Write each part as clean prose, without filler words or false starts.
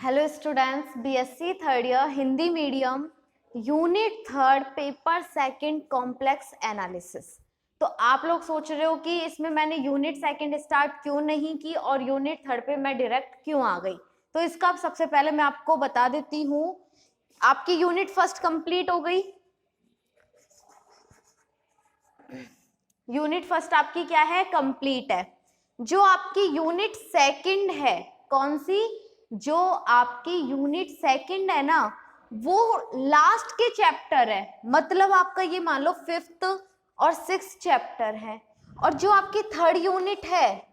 Hello students, BSc third year Hindi medium unit third paper second complex analysis. तो आप लोग सोच रहे हो कि इसमें मैंने यूनिट सेकंड स्टार्ट क्यों नहीं की और यूनिट थर्ड पे मैं डायरेक्ट क्यों आ गई। तो इसका सबसे पहले मैं आपको बता देती हूँ। आपकी यूनिट फर्स्ट कंप्लीट हो गई। यूनिट फर्स्ट आपकी क्या है? कंप्लीट है। जो आपकी यूनिट सेकंड है, कौन सी? जो आपकी यूनिट सेकंड है ना, वो लास्ट के चैप्टर है। मतलब आपका ये मान लो फिफ्थ और सिक्स्थ चैप्टर है। और जो आपकी थर्ड यूनिट है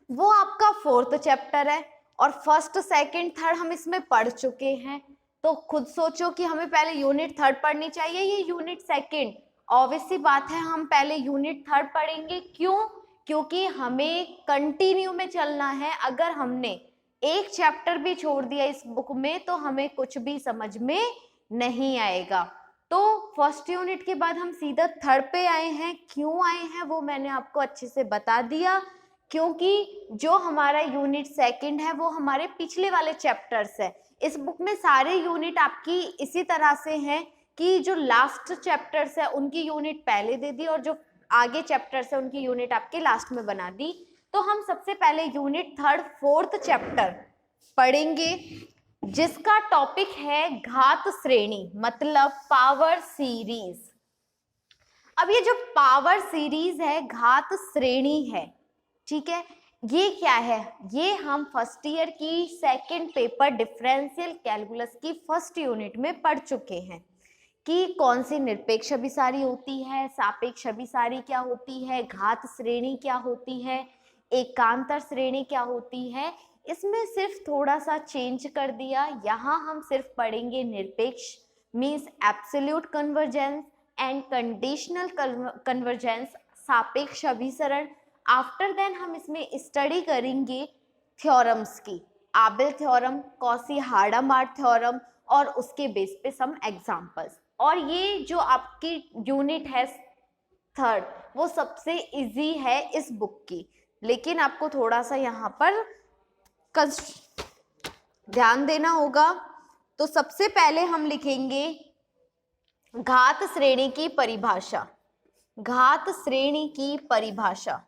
वो आपका फोर्थ चैप्टर है। और फर्स्ट सेकंड थर्ड हम इसमें पढ़ चुके हैं। तो खुद सोचो कि हमें पहले यूनिट थर्ड पढ़नी चाहिए या यूनिट सेकंड। ऑब्वियस सी बात है, हम पहले यूनिट थर्ड पढ़ेंगे। क्यों? क्योंकि हमें कंटिन्यू में चलना है। अगर हमने एक चैप्टर भी छोड़ दिया इस बुक में तो हमें कुछ भी समझ में नहीं आएगा। तो फर्स्ट यूनिट के बाद हम सीधा थर्ड पे आए हैं। क्यों आए हैं वो मैंने आपको अच्छे से बता दिया। क्योंकि जो हमारा यूनिट सेकंड है वो हमारे पिछले वाले चैप्टर्स है। इस बुक में सारे यूनिट आपकी इसी तरह से हैं कि जो लास्ट चैप्टर्स है उनकी यूनिट पहले दे दी और जो आगे चैप्टर्स है उनकी यूनिट आपके लास्ट में बना दी। तो हम सबसे पहले यूनिट थर्ड फोर्थ चैप्टर पढ़ेंगे, जिसका टॉपिक है घात श्रेणी, मतलब पावर सीरीज। अब ये जो पावर सीरीज है, घात श्रेणी है, ठीक है। ये क्या है? ये हम फर्स्ट ईयर की सेकंड पेपर डिफरेंशियल कैलकुलस की फर्स्ट यूनिट में पढ़ चुके हैं कि कौन सी निरपेक्ष अभिसारी होती है, सापेक्ष अभिसारी क्या होती है, घात श्रेणी क्या होती है, एकांतर श्रेणी क्या होती है। इसमें सिर्फ थोड़ा सा चेंज कर दिया। यहाँ हम सिर्फ पढ़ेंगे निरपेक्ष means absolute convergence and conditional convergence, सापेक्ष अभिसरण। आफ्टर देन हम इसमें स्टडी करेंगे थ्योरम्स की, आबेल थ्योरम, कॉशी-हार्डा-मार्ट थ्योरम और उसके बेस पे सम एग्जांपल्स। और ये जो आपकी यूनिट है थर्ड, वो सबसे इजी है इस बुक की। लेकिन आपको थोड़ा सा यहाँ पर ध्यान देना होगा। तो सबसे पहले हम लिखेंगे घात श्रेणी की परिभाषा। घात श्रेणी की परिभाषा,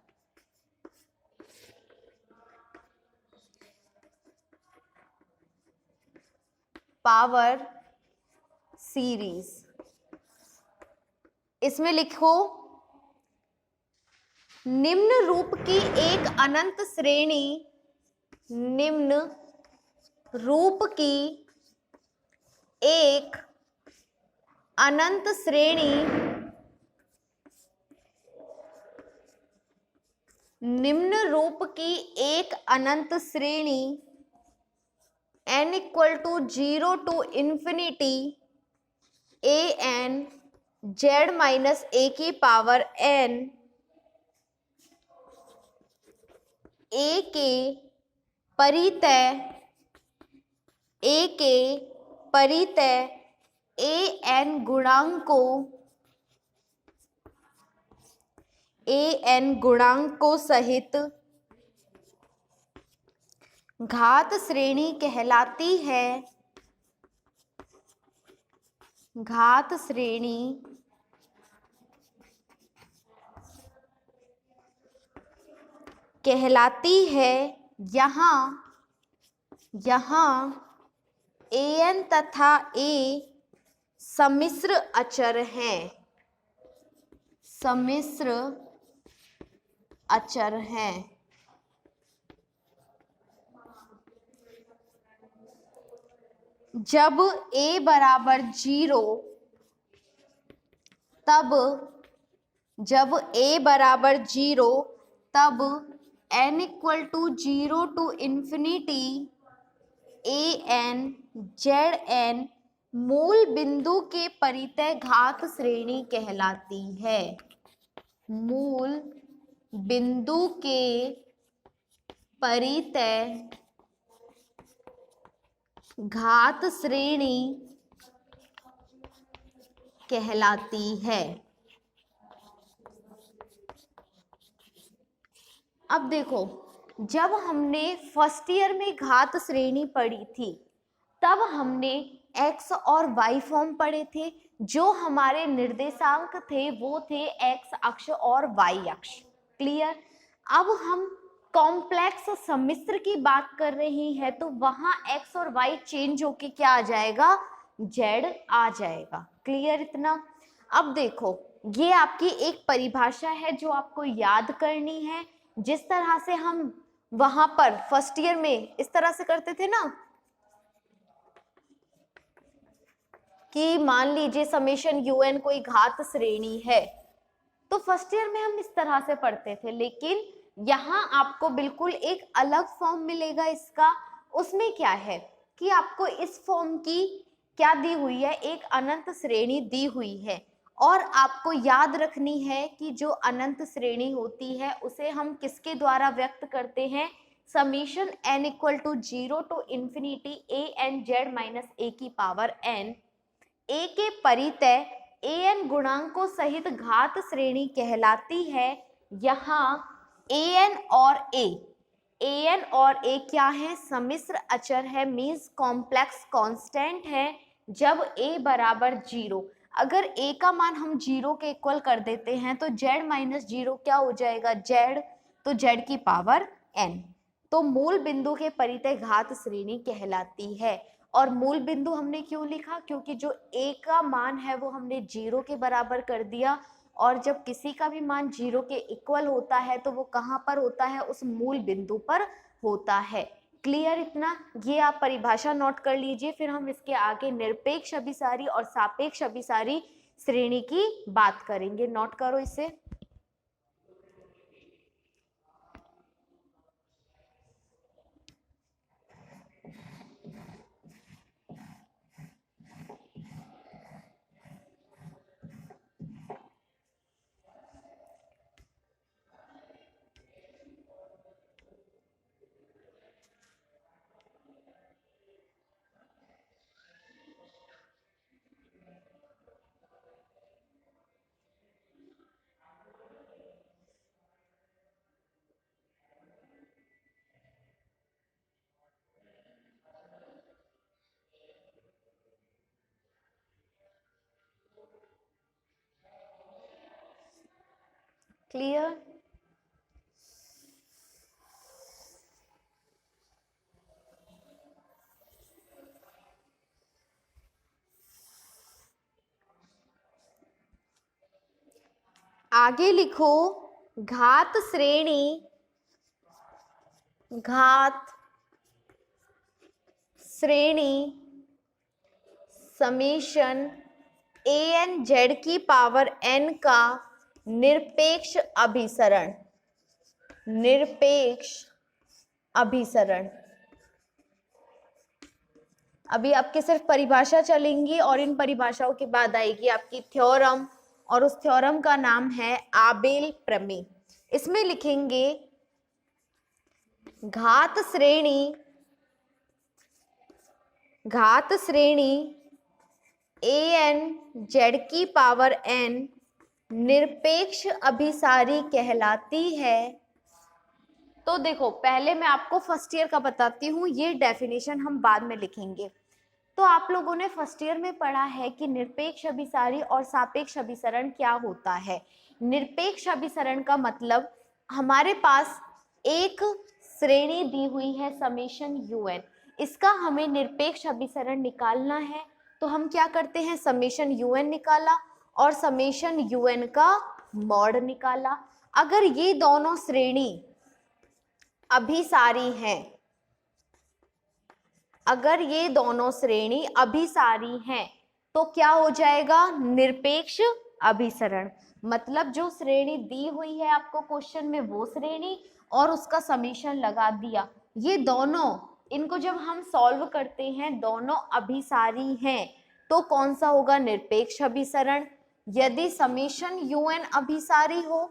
पावर सीरीज। इसमें लिखो निम्न रूप की एक अनंत श्रेणी, निम्न रूप की एक अनंत श्रेणी, निम्न रूप की एक अनंत श्रेणी n equal to 0 to infinity a n z minus a की पावर n a के परितय a n गुणांकों सहित घात श्रेणी कहलाती है। घात श्रेणी कहलाती है। यहाँ an तथा a सम्मिश्र अचर हैं, सम्मिश्र अचर हैं। जब a बराबर 0 तब n equal to 0 to infinity a n z n मूल बिंदु के परितय घात श्रेणी कहलाती है। मूल बिंदु के परितय घात श्रेणी कहलाती है। अब देखो, जब हमने फर्स्ट ईयर में घात श्रेणी पढ़ी थी तब हमने x और y फॉर्म पढ़े थे। जो हमारे निर्देशांक थे वो थे x अक्ष और y अक्ष। क्लियर। अब हम कॉम्प्लेक्स सम्मिश्र की बात कर रहे हैं तो वहां x और y चेंज होके क्या आ जाएगा, z आ जाएगा। क्लियर इतना। अब देखो ये आपकी एक परिभाषा है जो आपको याद करनी है। जिस तरह से हम वहां पर फर्स्ट ईयर में इस तरह से करते थे ना कि मान लीजिए समेशन un कोई घात श्रेणी है, तो फर्स्ट ईयर में हम इस तरह से पढ़ते थे, लेकिन यहाँ आपको बिल्कुल एक अलग फॉर्म मिलेगा इसका। उसमें क्या है कि आपको इस फॉर्म की क्या दी हुई है, एक अनंत श्रेणी दी हुई है और आपको याद रखनी है कि जो अनंत श्रेणी होती है उसे हम किसके द्वारा व्यक्त करते हैं, summation n equal to 0 to infinity a n z minus a की पावर n। a के परितय an गुणांकों सहित घात श्रेणी कहलाती है। यहाँ an और a क्या है, सम्मिश्र अचर है, मीन्स कॉम्प्लेक्स कांस्टेंट है। जब a बराबर 0, अगर a का मान हम 0 के इक्वल कर देते हैं तो z माइनस 0 क्या हो जाएगा, z, तो z की पावर n। तो मूल बिंदु के परितय घात श्रेणी कहलाती है। और मूल बिंदु हमने क्यों लिखा, क्योंकि जो a का मान है वो हमने 0 के बराबर कर दिया, और जब किसी का भी मान 0 के इक्वल होता है तो वो कहाँ पर होता है, उस मूल बिंदु पर होता है। क्लियर इतना। ये आप परिभाषा नोट कर लीजिए, फिर हम इसके आगे निरपेक्ष अभिसारी और सापेक्ष अभिसारी श्रेणी की बात करेंगे। नोट करो इसे। क्लियर। आगे लिखो घात श्रेणी समेशन an z की पावर n का निरपेक्ष अभिसरण। अभी आपके सिर्फ परिभाषा चलेंगी और इन परिभाषाओं के बाद आएगी आपकी थ्योरम, और उस थ्योरम का नाम है आबेल प्रमेय। इसमें लिखेंगे घात श्रेणी an z की पावर n निरपेक्ष अभिसारी कहलाती है। तो देखो पहले मैं आपको फर्स्ट ईयर का बताती हूँ, ये डेफिनेशन हम बाद में लिखेंगे। तो आप लोगों ने फर्स्ट ईयर में पढ़ा है कि निरपेक्ष अभिसारी और सापेक्ष अभिसरण क्या होता है। निरपेक्ष अभिसरण का मतलब हमारे पास एक श्रेणी दी हुई है समेशन un, इसका हमें निरपेक्ष अभिसरण निकालना है। तो हम क्या करते हैं, समेशन un निकाला और समेशन un का मॉड निकाला। अगर ये दोनों श्रेणी अभिसारी हैं, अगर ये दोनों श्रेणी अभिसारी हैं तो क्या हो जाएगा, निरपेक्ष अभिसरण। मतलब जो श्रेणी दी हुई है आपको क्वेश्चन में वो श्रेणी और उसका समेशन लगा दिया, ये दोनों, इनको जब हम सॉल्व करते हैं दोनों अभिसारी हैं तो कौन सा होगा, निरपेक्ष अभिसरण। यदि समेशन un अभिसारी हो,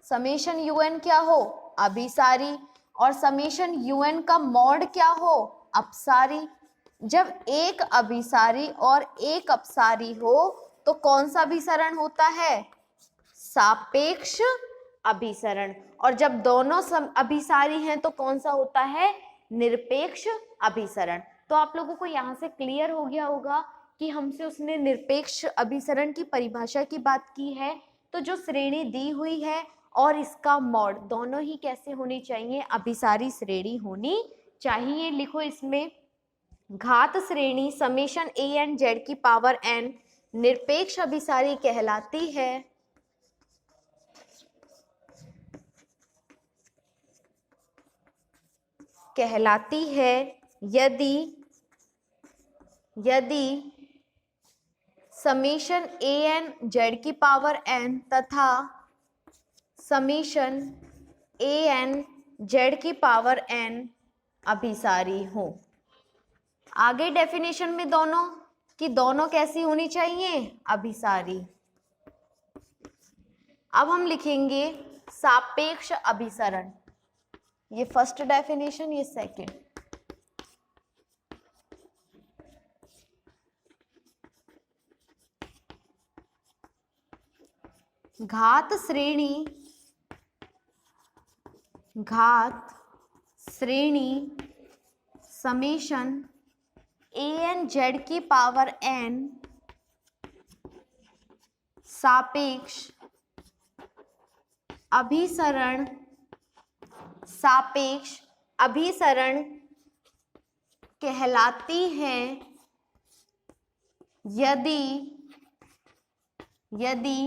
समेशन un क्या हो, अभिसारी, और समेशन un का मॉड क्या हो, अपसारी। जब एक अभिसारी और एक अपसारी हो तो कौन सा अभिसरण होता है, सापेक्ष अभिसरण। और जब दोनों अभिसारी हैं तो कौन सा होता है, निरपेक्ष अभिसरण। तो आप लोगों को यहाँ से क्लियर हो गया होगा कि हमसे उसने निरपेक्ष अभिसरण की परिभाषा की बात की है। तो जो श्रेणी दी हुई है और इसका मॉड दोनों ही कैसे होनी चाहिए, अभिसारी श्रेणी होनी चाहिए। लिखो इसमें, घात श्रेणी समेशन ए एन जेड की पावर एन निरपेक्ष अभिसारी कहलाती है, यदि समेशन ए एन जेड की पावर एन तथा समेशन ए एन जेड की पावर एन अभिसारी हो। आगे डेफिनेशन में दोनों कि दोनों कैसी होनी चाहिए, अभिसारी। अब हम लिखेंगे सापेक्ष अभिसरण, ये फर्स्ट डेफिनेशन, ये सेकंड। घात श्रेणी समेशन ए एन जेड की पावर एन सापेक्ष अभिसरण कहलाती है यदि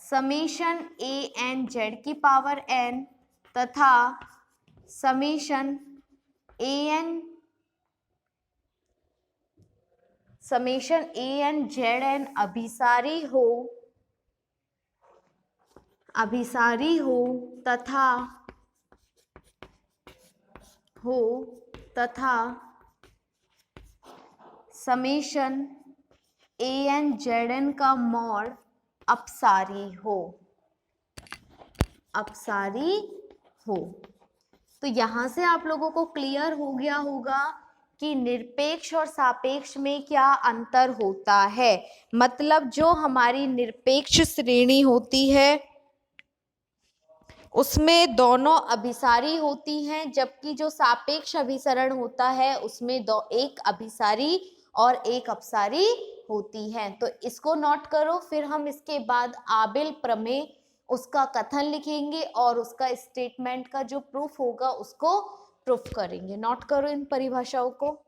समेशन ए एन जेड की पावर एन तथा summation A N Z N अभिसारी हो तथा summation A N Z N का मॉड अपसारी हो। तो यहां से आप लोगों को क्लियर हो गया होगा कि निरपेक्ष और सापेक्ष में क्या अंतर होता है। मतलब जो हमारी निरपेक्ष श्रेणी होती है उसमें दोनों अभिसारी होती हैं, जबकि जो सापेक्ष अभिसरण होता है उसमें एक अभिसारी और एक अपसारी होती है। तो इसको नोट करो, फिर हम इसके बाद आबेल प्रमेय उसका कथन लिखेंगे और उसका स्टेटमेंट का जो प्रूफ होगा उसको प्रूफ करेंगे। नोट करो इन परिभाषाओं को।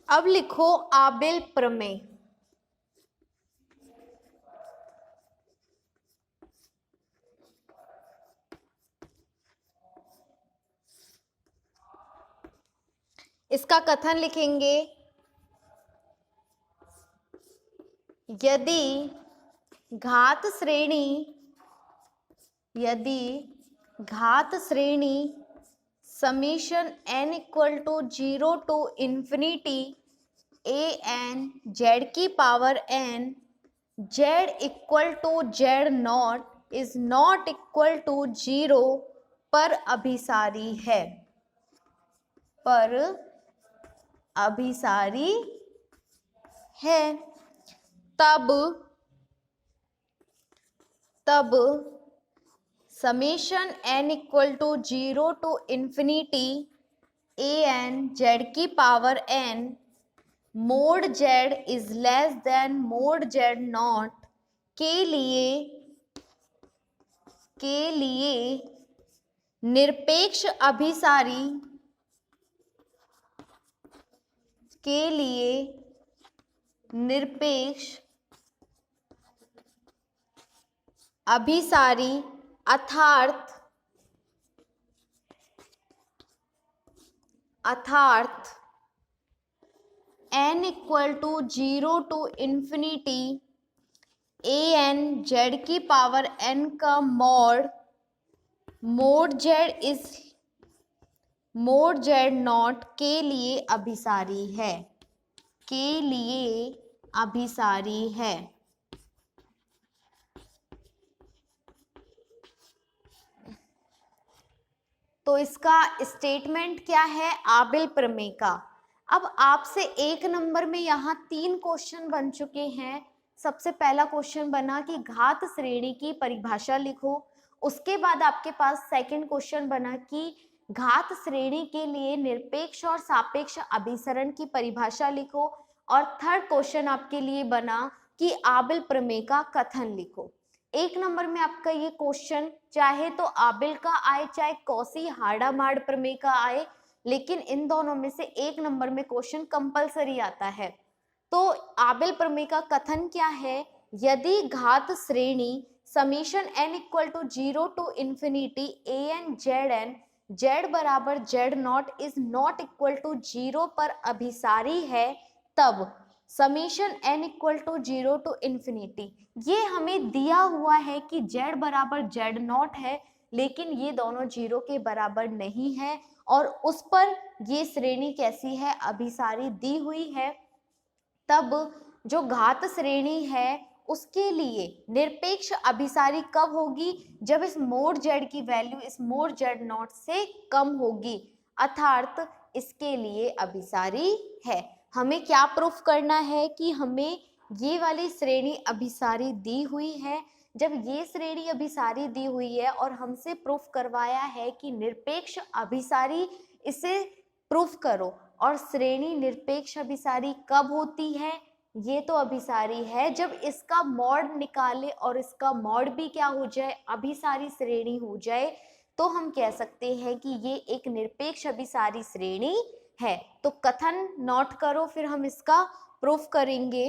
अब लिखो आबेल प्रमेय। इसका कथन लिखेंगे, यदि घात श्रेणी summation n equal to 0 to infinity an z की power n z equal to z not is not equal to 0 पर अभिसारी है, तब summation n equal to 0 to infinity an z की power n mod z is less than mod z not के लिए निरपेक्ष अभिसारी अर्थात n equal to 0 to infinity an z की पावर n का मोड z नॉट के लिए अभिसारी है। तो इसका स्टेटमेंट क्या है, आबिल प्रमेय का। अब आपसे 1 नंबर में यहाँ 3 क्वेश्चन बन चुके हैं। सबसे पहला क्वेश्चन बना कि घात श्रेणी की परिभाषा लिखो। उसके बाद आपके पास सेकंड क्वेश्चन बना कि घात श्रेणी के लिए निरपेक्ष और सापेक्ष अभिसरण की परिभाषा लिखो। और थर्ड क्वेश्चन आपके लिए बना कि आबिल प्रमेय का कथन लिखो। 1 नंबर में आपका ये क्वेश्चन चाहे तो आबिल का आए चाहे कॉसी हार्डामार्ड प्रमेय का आए, लेकिन इन दोनों में से 1 नंबर में क्वेश्चन कंपलसरी आता है। तो आबिल प्रमेय का कथन क्या है, यदि घात श्रेणी summation n equal to 0 to infinity an zn z बराबर z not is not equal to 0 पर अभिसारी है, तब summation n equal to 0 to infinity, ये हमें दिया हुआ है कि z बराबर z नॉट है, लेकिन ये दोनों 0 के बराबर नहीं है और उस पर ये श्रेणी कैसी है, अभिसारी दी हुई है। तब जो घात श्रेणी है उसके लिए निरपेक्ष अभिसारी कब होगी, जब इस मोड z की वैल्यू इस मोड z नॉट से कम होगी, अर्थात इसके लिए अभिसारी है। हमें क्या प्रूफ करना है कि हमें ये वाली श्रेणी अभिसारी दी हुई है। जब ये श्रेणी अभिसारी दी हुई है और हमसे प्रूफ करवाया है कि निरपेक्ष अभिसारी, इसे प्रूफ करो। और श्रेणी निरपेक्ष अभिसारी कब होती है, ये तो अभिसारी है जब इसका मॉड निकाले और इसका मॉड भी क्या हो जाए, अभिसारी श्रेणी हो जाए, तो हम कह सकते हैं कि ये एक निरपेक्ष अभिसारी श्रेणी है। तो कथन नोट करो, फिर हम इसका प्रूफ करेंगे।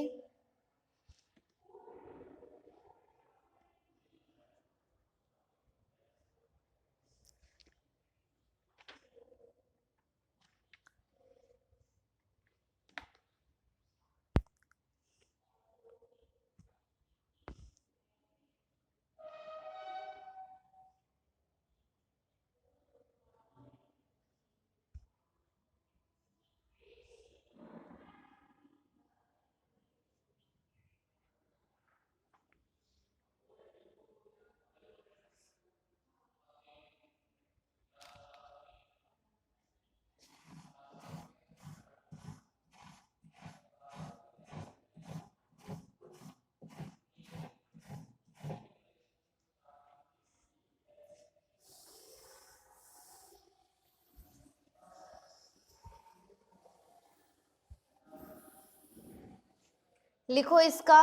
लिखो इसका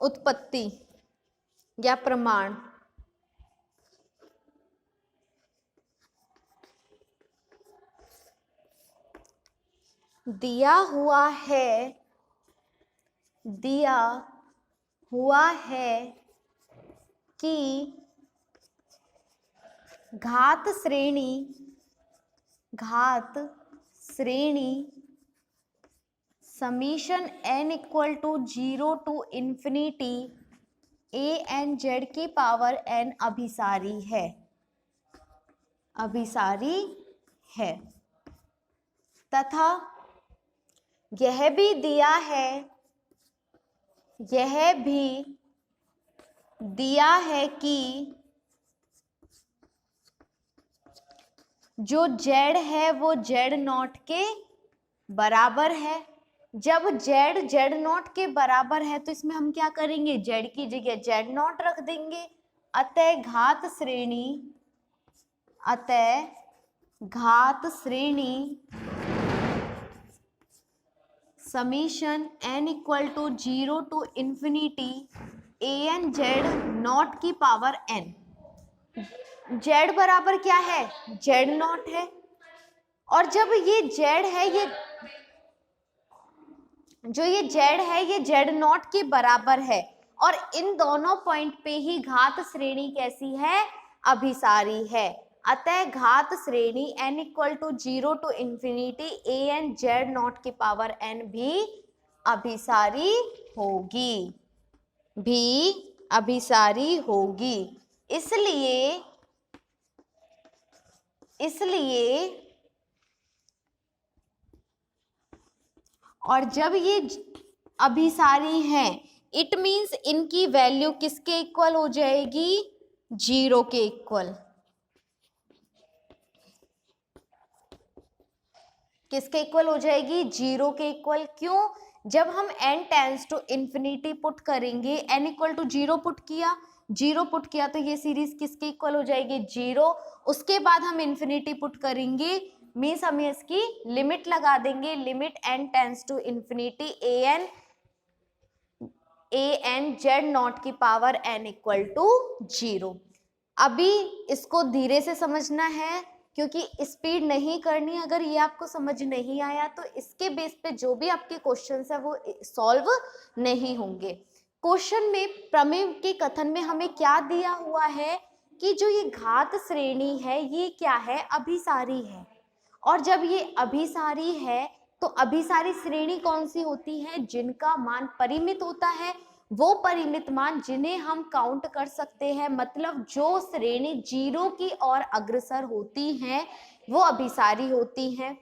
उत्पत्ति या प्रमाण। दिया हुआ है कि घात श्रेणी summation n equal to 0 to infinity an(z) की पावर n अभिसारी है, अभिसारी है। तथा यह भी दिया है, यह भी दिया है कि जो z है वो z0 के बराबर है। जब z z0 के बराबर है तो इसमें हम क्या करेंगे, z की जगह z0 रख देंगे। अतः घात श्रेणी summation n equal to 0 to infinity an(z0) की पावर n। z बराबर क्या है, z0 है। और जब ये z है, ये जो ये z है ये z0 के बराबर है, और इन दोनों पॉइंट पे ही घात श्रेणी कैसी है, अभिसारी है। अतः घात श्रेणी n equal to 0 to infinity an(z0) की पावर n भी अभिसारी होगी, भी अभिसारी होगी। इसलिए और जब ये अभिसारी हैं, इट मीन्स इनकी वैल्यू किसके इक्वल हो जाएगी, 0 के इक्वल। किसके इक्वल हो जाएगी, 0 के इक्वल। क्यों, जब हम n tends to infinity put करेंगे, n इक्वल टू 0 पुट किया, 0 पुट किया तो ये सीरीज किसके इक्वल हो जाएगी, 0। उसके बाद हम इंफिनिटी पुट करेंगे, मीन्स हम इसकी लिमिट लगा देंगे, limit n tends to infinity an(z0) की पावर n इक्वल टू 0। अभी इसको धीरे से समझना है क्योंकि स्पीड नहीं करनी। अगर ये आपको समझ नहीं आया तो इसके बेस पे जो भी आपके क्वेश्चंस है वो सॉल्व नहीं होंगे। क्वेश्चन में प्रमेय के कथन में हमें क्या दिया हुआ है कि जो ये घात श्रेणी है ये क्या है, अभिसारी है। और जब ये अभिसारी है तो अभिसारी श्रेणी कौन सी होती है, जिनका मान परिमित होता है। वो परिमित मान जिन्हें हम काउंट कर सकते हैं, मतलब जो श्रेणी 0 की ओर अग्रसर होती हैं वो अभिसारी होती हैं।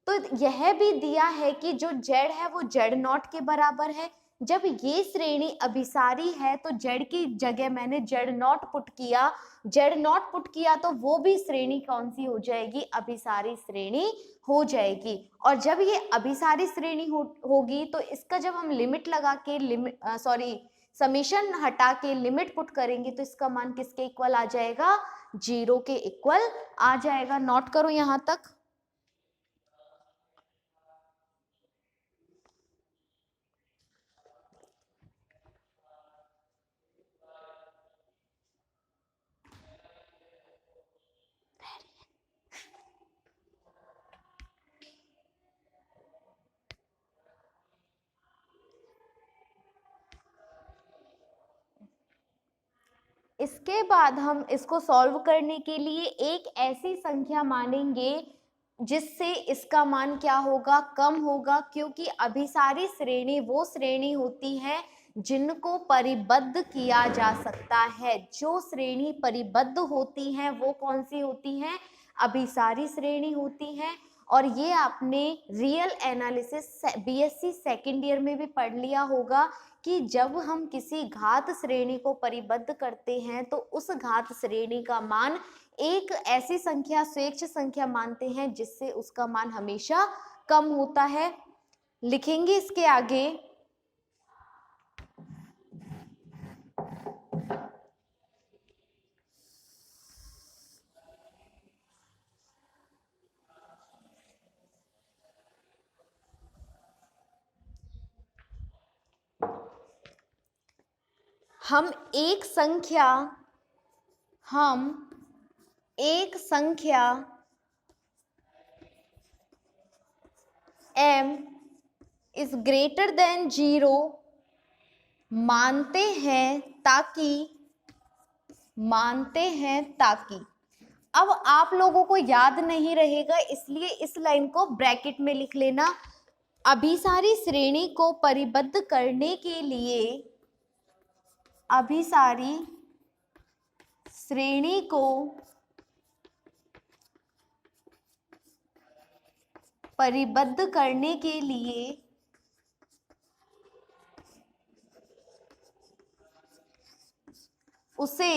तो यह भी दिया है कि जो z है वो z0 के बराबर है। जब ये श्रेणी अभिसारी है तो z की जगह मैंने z0 पुट किया, z0 पुट किया तो वो भी श्रेणी कौन सी हो जाएगी, अभिसारी श्रेणी हो जाएगी। और जब ये अभिसारी श्रेणी होगी तो इसका जब हम लिमिट लगा के समीशन हटा के लिमिट पुट करेंगे तो इसका मान किसके इक्वल आ जाएगा, 0 के इक्वल आ जाएगा। नोट करो यहां तक। इसके बाद हम इसको सॉल्व करने के लिए एक ऐसी संख्या मानेंगे जिससे इसका मान क्या होगा, कम होगा। क्योंकि अभिसारी श्रेणी वो श्रेणी होती है जिनको परिबद्ध किया जा सकता है। जो श्रेणी परिबद्ध होती हैं वो कौन सी होती हैं, अभिसारी श्रेणी होती हैं। और ये आपने real analysis BSc second year में भी पढ़ लिया होगा कि जब हम किसी घात श्रेणी को परिबद्ध करते हैं तो उस घात श्रेणी का मान एक ऐसी संख्या, स्वेच्छ संख्या मानते हैं जिससे उसका मान हमेशा कम होता है। लिखेंगे इसके आगे, हम एक संख्या m इज ग्रेटर देन 0 मानते हैं ताकि अब आप लोगों को याद नहीं रहेगा, इसलिए इस लाइन को ब्रैकेट में लिख लेना। अभिसारी श्रेणी को परिबद्ध करने के लिए, अभिसारी श्रेणी को परिबद्ध करने के लिए उसे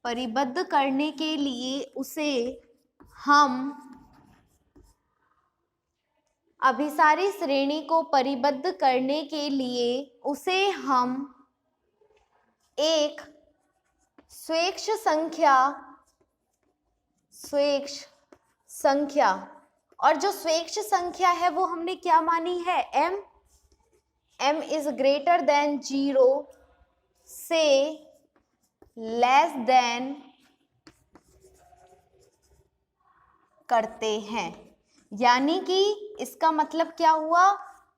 परिबद्ध करने के लिए उसे हम अभिसारी श्रेणी को परिबद्ध करने के लिए उसे हम एक स्वेच्छ संख्या और जो स्वेच्छ संख्या है वो हमने क्या मानी है, m इज ग्रेटर देन 0 से लेस देन करते हैं। यानी कि इसका मतलब क्या हुआ,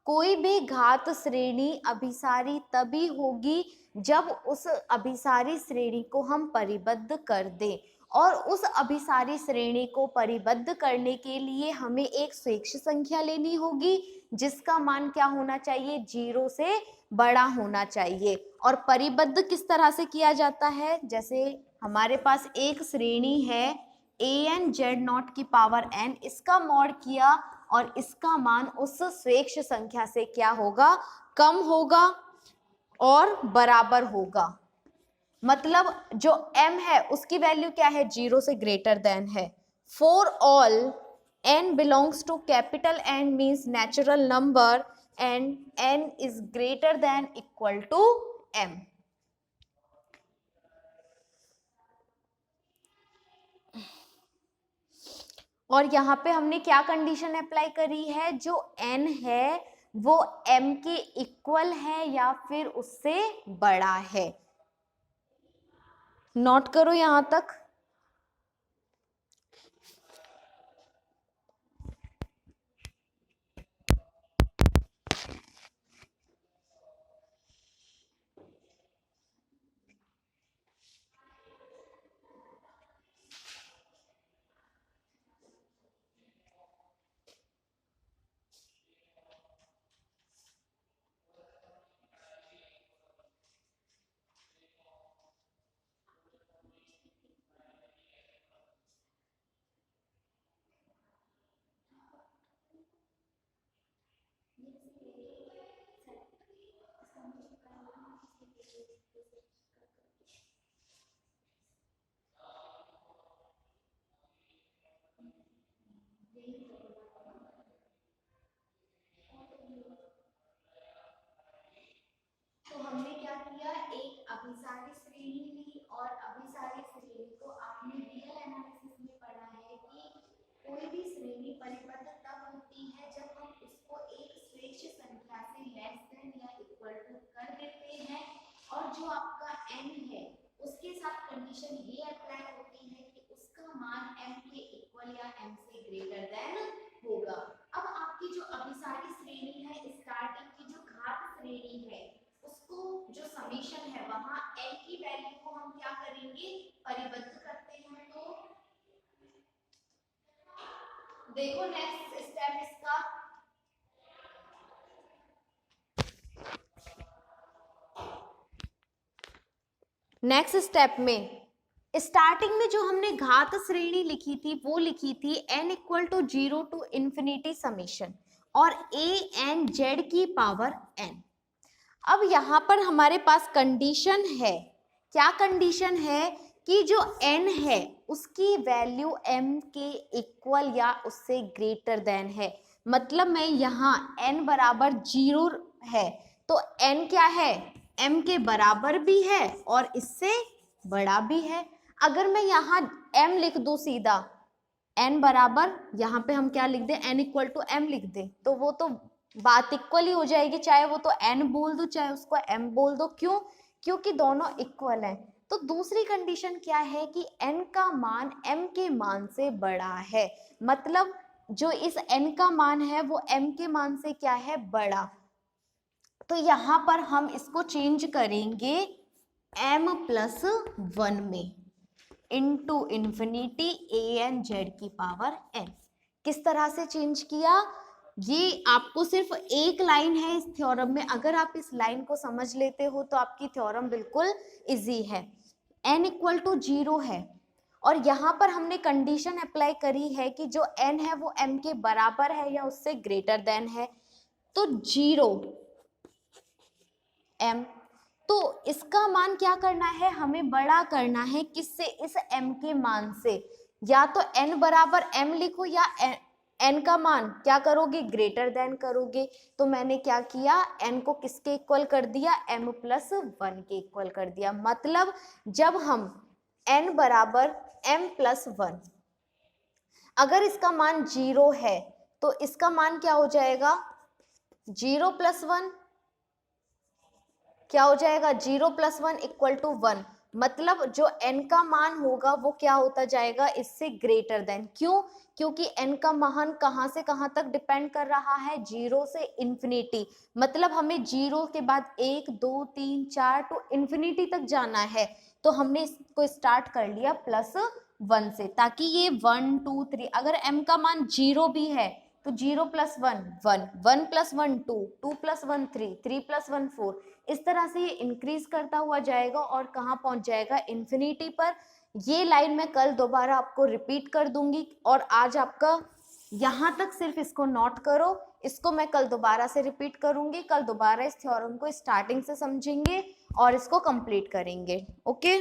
कोई भी घात श्रेणी अभिसारी तभी होगी जब उस अभिसारी श्रेणी को हम परिबद्ध कर दें, और उस अभिसारी श्रेणी को परिबद्ध करने के लिए हमें एक स्वेच्छ संख्या लेनी होगी जिसका मान क्या होना चाहिए, 0 से बड़ा होना चाहिए। और परिबद्ध किस तरह से किया जाता है, जैसे हमारे पास एक श्रेणी है ANZ0 की पावर n, इसका मॉड किया और इसका मान उस स्वेच्छ संख्या से क्या होगा, कम होगा और बराबर होगा। मतलब जो m है उसकी वैल्यू क्या है, 0 से ग्रेटर देन है। For all n belongs to capital N means natural number and n is greater than equal to m। और यहाँ पे हमने क्या कंडीशन अप्लाई करी है, जो n है वो m के इक्वल है या फिर उससे बड़ा है। नोट करो यहां तक। तो हमने क्या किया, एक अभिसारी श्रेणी ली और अभिसारी श्रेणी को आपने रियल एनालिसिस में पढ़ा है कि कोई भी श्रेणी परिबद्ध तब होती है जब हम उसको एक स्वेच्छ संख्या से लेस देन या इक्वल टू कर देते हैं, और जो आपका n है उसके साथ कंडीशन ये अप्लाई होती है कि उसका मान m के इक्वल या m से ग्रेटर देन होगा। अब आपकी जो अभिसारी श्रेणी है, स्टार्टिंग की जो घात श्रेणी है, उसको जो समीशन है वहां n की वैल्यू को हम क्या करेंगे, परिबद्ध करते हैं। तो देखो नेक्स्ट स्टेप इसका, नेक्स्ट स्टेप में स्टार्टिंग में जो हमने घात श्रेणी लिखी थी वो लिखी थी n equal to 0 to infinity summation और ANZ की पावर n। अब यहाँ पर हमारे पास कंडीशन है, क्या कंडीशन है कि जो n है उसकी वैल्यू m के इक्वल या उससे ग्रेटर देन है। मतलब मैं यहाँ n बराबर 0 है तो n क्या है, m के बराबर भी है और इससे बड़ा भी है। अगर मैं यहाँ m लिख दूं सीधा, n बराबर यहाँ पे हम क्या लिख दें, n इक्वल टू m लिख दें, तो वो तो बात इक्वल ही हो जाएगी, चाहे वो तो n बोल दो चाहे उसको m बोल दो। क्यों, क्योंकि दोनों इक्वल हैं। तो दूसरी कंडीशन क्या है कि n का मान m के मान से बड़ा है, मतलब जो इस n का मान है वो m के मान से क्या है, बड़ा। तो यहाँ पर हम इसको चेंज करेंगे m+1 में। इंटू इन्फिनिटी an z की पावर n। किस तरह से चेंज किया, ये आपको सिर्फ एक लाइन है इस थ्योरम में, अगर आप इस लाइन को समझ लेते हो तो आपकी थ्योरम बिल्कुल इजी है। n इक्वल टू 0 है और यहाँ पर हमने कंडीशन अप्लाई करी है कि जो n है वो m के बराबर है या उससे ग्रेटर देन है, तो 0 m, तो इसका मान क्या करना है, हमें बड़ा करना है, किससे, इस m के मान से। या तो n बराबर m लिखो या n का मान क्या करोगे, ग्रेटर देन करोगे। तो मैंने क्या किया, n को किसके इक्वल कर दिया, m प्लस 1 के इक्वल कर दिया। मतलब जब हम n बराबर m प्लस 1, अगर इसका मान 0 है तो इसका मान क्या हो जाएगा, 0 प्लस 1 क्या हो जाएगा, 0 प्लस 1 इक्वल टू 1। मतलब जो n का मान होगा वो क्या होता जाएगा, इससे ग्रेटर देन। क्यों, क्योंकि n का मान कहाँ से कहाँ तक डिपेंड कर रहा है, 0 से इन्फिनिटी। मतलब हमें 0 के बाद 1 2 3 4 टू इन्फिनिटी तक जाना है, तो हमने इसको स्टार्ट कर लिया प्लस 1 से, ताकि ये 1 2 3, अगर m का मान 0 भी है तो 0 प्लस 1 1, 1 प्लस 1 2, 2 प्लस 1 3, 3 प्लस 1 4, इस तरह से ये इंक्रीज करता हुआ जाएगा और कहाँ पहुंच जाएगा, इन्फिनिटी पर। ये लाइन मैं कल दोबारा आपको रिपीट कर दूंगी और आज आपका यहाँ तक सिर्फ इसको नोट करो, इसको मैं कल दोबारा से रिपीट करूंगी। कल दोबारा इस थ्योरम को स्टार्टिंग से समझेंगे और इसको कंप्लीट करेंगे। ओके।